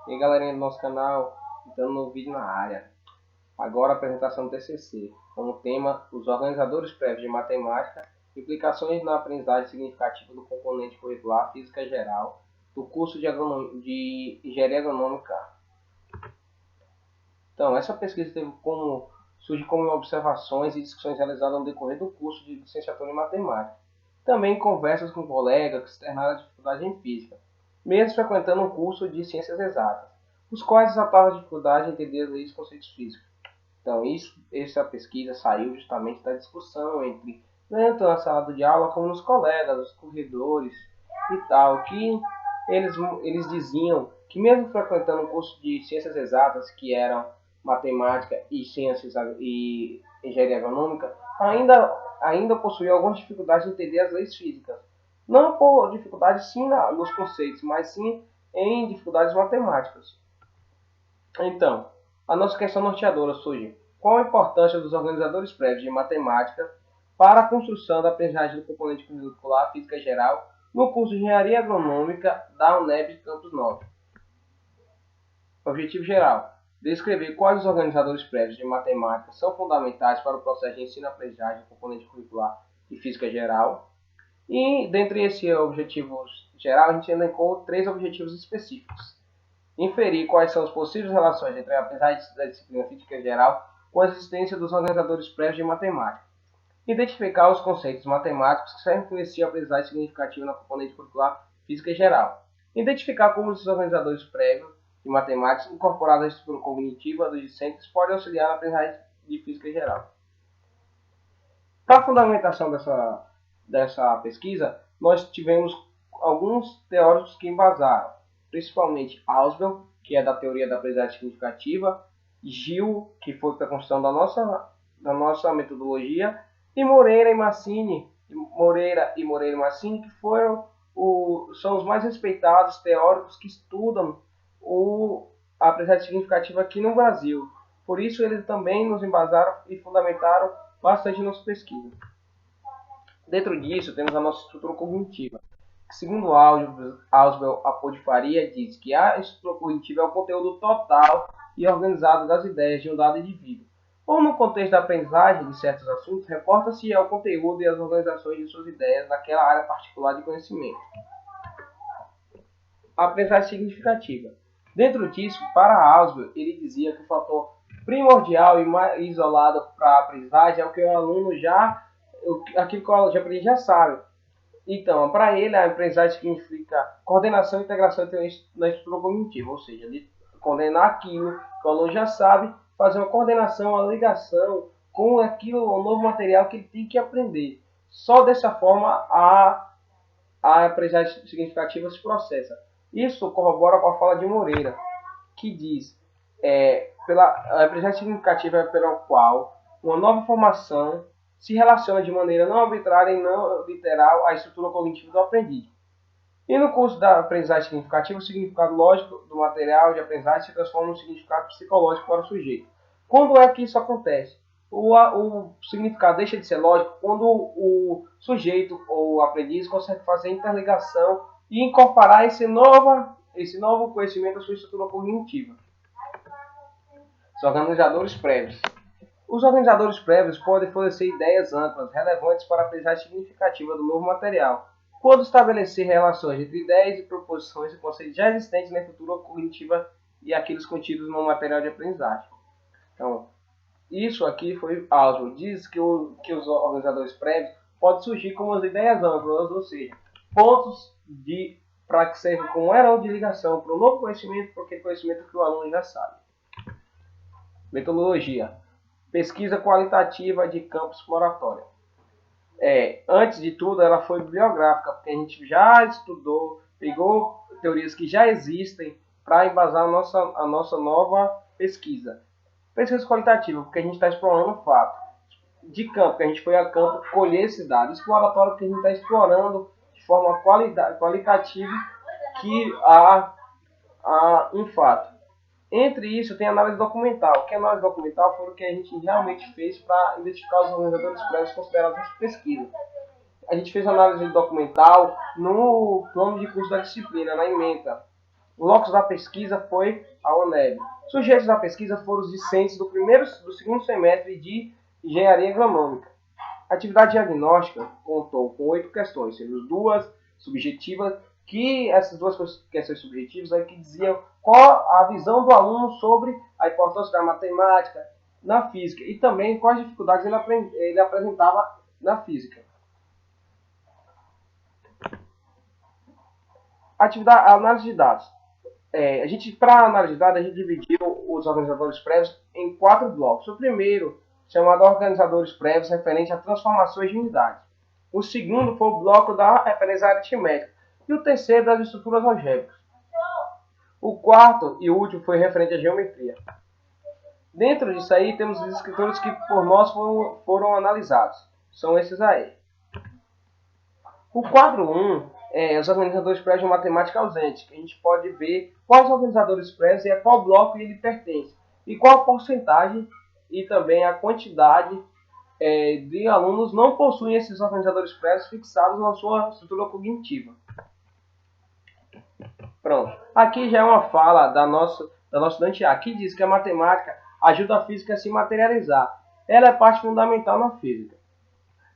E aí, galerinha do nosso canal, dando um vídeo na área. Agora a apresentação do TCC, com o tema os organizadores prévios de matemática, implicações na aprendizagem significativa do componente curricular física geral do curso de engenharia agronômica. Então, essa pesquisa surge como observações e discussões realizadas no decorrer do curso de licenciatura em matemática. Também conversas com colegas que externaram a dificuldade em física, mesmo frequentando um curso de ciências exatas, os quais exaltavam a dificuldade em entender os conceitos físicos. Então, essa pesquisa saiu justamente da discussão entre tanto na sala de aula como nos colegas, os corredores e tal, que eles diziam que mesmo frequentando um curso de ciências exatas, que eram matemática e ciências e engenharia agronômica, ainda possuía algumas dificuldades em entender as leis físicas. Não por dificuldades sim nos conceitos, mas sim em dificuldades matemáticas. Então, a nossa questão norteadora surge: qual a importância dos organizadores prévios de matemática para a construção da aprendizagem do componente curricular física geral no curso de Engenharia Agronômica da UNEB Campus 9? Objetivo geral: descrever quais os organizadores prévios de matemática são fundamentais para o processo de ensino-aprendizagem do componente curricular de física geral. E, dentre esses objetivos gerais, a gente elencou 3 objetivos específicos: inferir quais são as possíveis relações entre a aprendizagem da disciplina física geral com a existência dos organizadores prévios de matemática. Identificar os conceitos matemáticos que já influenciam a aprendizagem significativa na componente curricular física geral. Identificar como os organizadores prévios de matemática incorporados à estrutura cognitiva dos discentes podem auxiliar na aprendizagem de física geral. Para a fundamentação dessa pesquisa, nós tivemos alguns teóricos que embasaram, principalmente Ausubel, que é da teoria da aprendizagem significativa, Gil, que foi para a construção da nossa metodologia, e Moreira e Massini, que são os mais respeitados teóricos que estudam a aprendizagem significativa aqui no Brasil. Por isso, eles também nos embasaram e fundamentaram bastante nossa pesquisa. Dentro disso, temos a nossa estrutura cognitiva, que, segundo Ausubel de Faria, diz que a estrutura cognitiva é o conteúdo total e organizado das ideias de um dado indivíduo. Ou, no contexto da aprendizagem de certos assuntos, reporta-se ao conteúdo e às organizações de suas ideias naquela área particular de conhecimento. A aprendizagem significativa. Dentro disso, para Ausubel, ele dizia que o fator primordial e mais isolado para a aprendizagem é o que o aluno aquilo que o aluno já sabe. Então, para ele, a aprendizagem significa coordenação e integração na estrutura cognitiva, ou seja, ele coordenar aquilo que o aluno já sabe, fazer uma coordenação, uma ligação com o novo material que ele tem que aprender. Só dessa forma a aprendizagem significativa se processa. Isso corrobora com a fala de Moreira, que diz a aprendizagem significativa é pela qual uma nova informação se relaciona de maneira não arbitrária e não literal à estrutura cognitiva do aprendiz. E no curso da aprendizagem significativa, o significado lógico do material de aprendizagem se transforma num significado psicológico para o sujeito. Quando é que isso acontece? O significado deixa de ser lógico quando o sujeito ou o aprendiz consegue fazer interligação e incorporar esse novo conhecimento à sua estrutura cognitiva. Os organizadores prévios. Os organizadores prévios podem fornecer ideias amplas, relevantes para a aprendizagem significativa do novo material, quando estabelecer relações entre ideias e proposições e conceitos já existentes na estrutura cognitiva e aqueles contidos no material de aprendizagem. Então, isso aqui foi Ausubel. Diz que os organizadores prévios podem surgir como as ideias amplas, ou seja, pontos para que servam como elo de ligação para o novo conhecimento, para aquele conhecimento que o aluno já sabe. Metodologia. Pesquisa qualitativa de campo exploratório. Antes de tudo, ela foi bibliográfica, porque a gente já estudou, pegou teorias que já existem para embasar a nossa nova pesquisa. Pesquisa qualitativa, porque a gente está explorando o fato. De campo, porque a gente foi a campo colher esse dado. Exploratório, porque a gente está explorando de forma qualitativa que há um fato. Entre isso, tem análise documental. Que análise documental foi o que a gente realmente fez para identificar os organizadores prévios considerados nessa pesquisa. A gente fez análise documental no plano de curso da disciplina, na ementa. O locus da pesquisa foi a UNEB. Sujeitos da pesquisa foram os discentes do segundo semestre de Engenharia Agronômica. A atividade diagnóstica contou com 8 questões, sendo 2 subjetivas, que essas 2 questões subjetivas aí que diziam qual a visão do aluno sobre a importância da matemática na física e também quais dificuldades ele apresentava na física. Atividade, análise de dados. Para análise de dados, a gente dividiu os organizadores prévios em 4 blocos. O primeiro, chamado organizadores prévios, referente a transformações de unidades. O segundo foi o bloco da referência aritmética. E o terceiro, das estruturas algébricas. O quarto e último foi referente à geometria. Dentro disso aí, temos os escritores que por nós foram analisados. São esses aí. O quadro 1 é os organizadores prévios de matemática ausente, que a gente pode ver quais organizadores prévios e a qual bloco ele pertence, e qual a porcentagem e também a quantidade de alunos não possuem esses organizadores prévios fixados na sua estrutura cognitiva. Pronto. Aqui já é uma fala da nossa estudante A, que diz que a matemática ajuda a física a se materializar. Ela é parte fundamental na física.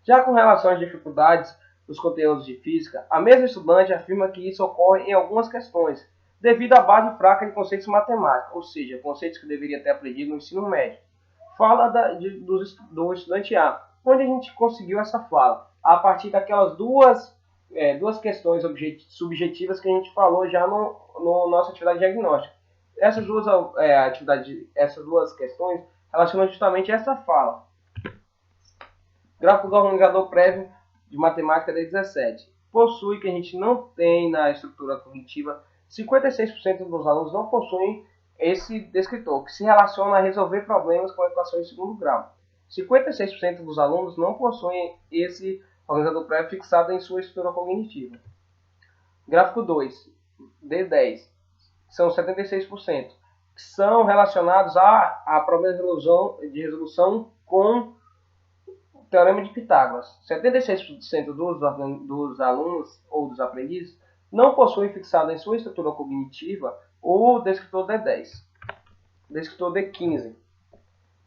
Já com relação às dificuldades dos conteúdos de física, a mesma estudante afirma que isso ocorre em algumas questões, devido à base fraca de conceitos matemáticos, ou seja, conceitos que deveria ter aprendido no ensino médio. Fala do estudante A, onde a gente conseguiu essa fala? A partir daquelas duas questões subjetivas que a gente falou já no nossa atividade diagnóstica. Essas duas questões relacionam justamente essa fala. Gráfico do organizador prévio de matemática de 17. Possui, que a gente não tem na estrutura cognitiva, 56% dos alunos não possuem esse descritor, que se relaciona a resolver problemas com equações de segundo grau. 56% dos alunos não possuem esse organizador prévio fixado em sua estrutura cognitiva. Gráfico 2, D10, são 76%, que são relacionados a problemas de resolução com Teorema de Pitágoras. 76% dos alunos ou dos aprendizes não possuem fixado em sua estrutura cognitiva o descritor D10. Descritor D15.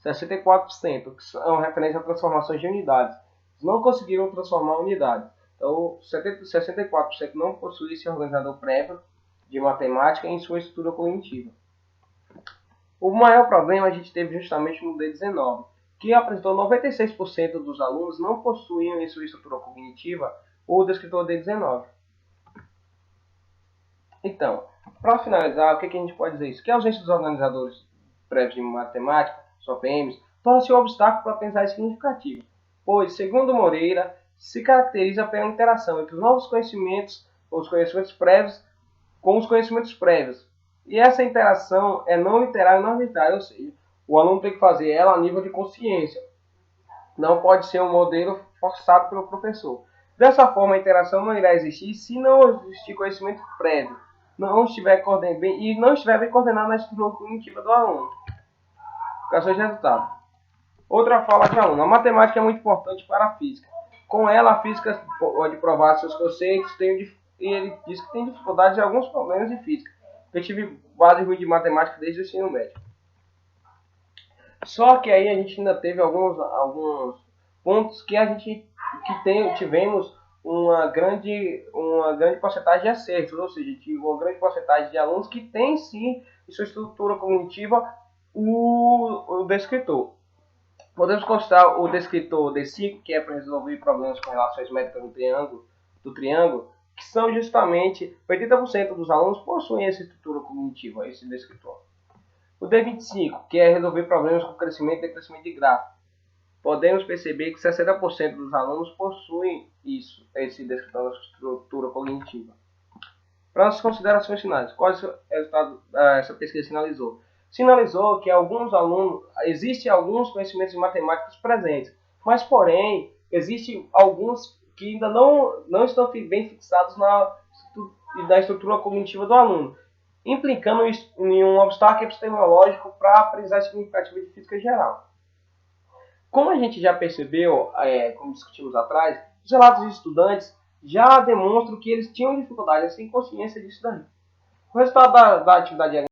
64%, que são referência a transformações de unidades. Não conseguiram transformar unidades. Então, 64% não possuem esse organizador prévio de matemática em sua estrutura cognitiva. O maior problema a gente teve justamente no D19, que apresentou 96% dos alunos não possuíam em sua estrutura cognitiva o descritor D19. Então, para finalizar, o que a gente pode dizer isso? Que a ausência dos organizadores prévios de matemática, os OPMs, torna-se um obstáculo para a aprendizagem significativa, pois, segundo Moreira, se caracteriza pela interação entre os novos conhecimentos, os conhecimentos prévios, com os conhecimentos prévios. E essa interação é não literal e não arbitrária, ou seja, o aluno tem que fazer ela a nível de consciência. Não pode ser um modelo forçado pelo professor. Dessa forma, a interação não irá existir se não existir conhecimento prévio, não estiver bem coordenado na estrutura cognitiva do aluno. Questões de resultado. Outra fala de aluno. A matemática é muito importante para a física. Com ela, a física pode provar seus conceitos, e ele diz que tem dificuldades em alguns problemas de física. Eu tive base ruim de matemática desde o ensino médio. Só que aí a gente ainda teve alguns pontos que tivemos uma grande porcentagem de acertos, ou seja, tive uma grande porcentagem de alunos que tem sim em sua estrutura cognitiva o descritor. Podemos considerar o descritor D5, que é para resolver problemas com relações métricas do triângulo, que são justamente 80% dos alunos possuem essa estrutura cognitiva, esse descritor. O D25, que é resolver problemas com crescimento e decrescimento de gráfico. Podemos perceber que 60% dos alunos possuem esse descritor da estrutura cognitiva. Para as considerações finais, qual é o resultado essa pesquisa sinalizou? Sinalizou que existem alguns conhecimentos matemáticos presentes, mas porém, existem alguns que ainda não estão bem fixados na estrutura cognitiva do aluno, implicando em um obstáculo epistemológico para a aprendizagem significativa de física geral. Como a gente já percebeu, como discutimos atrás, os relatos de estudantes já demonstram que eles tinham dificuldade, eles têm consciência disso daí. O resultado da atividade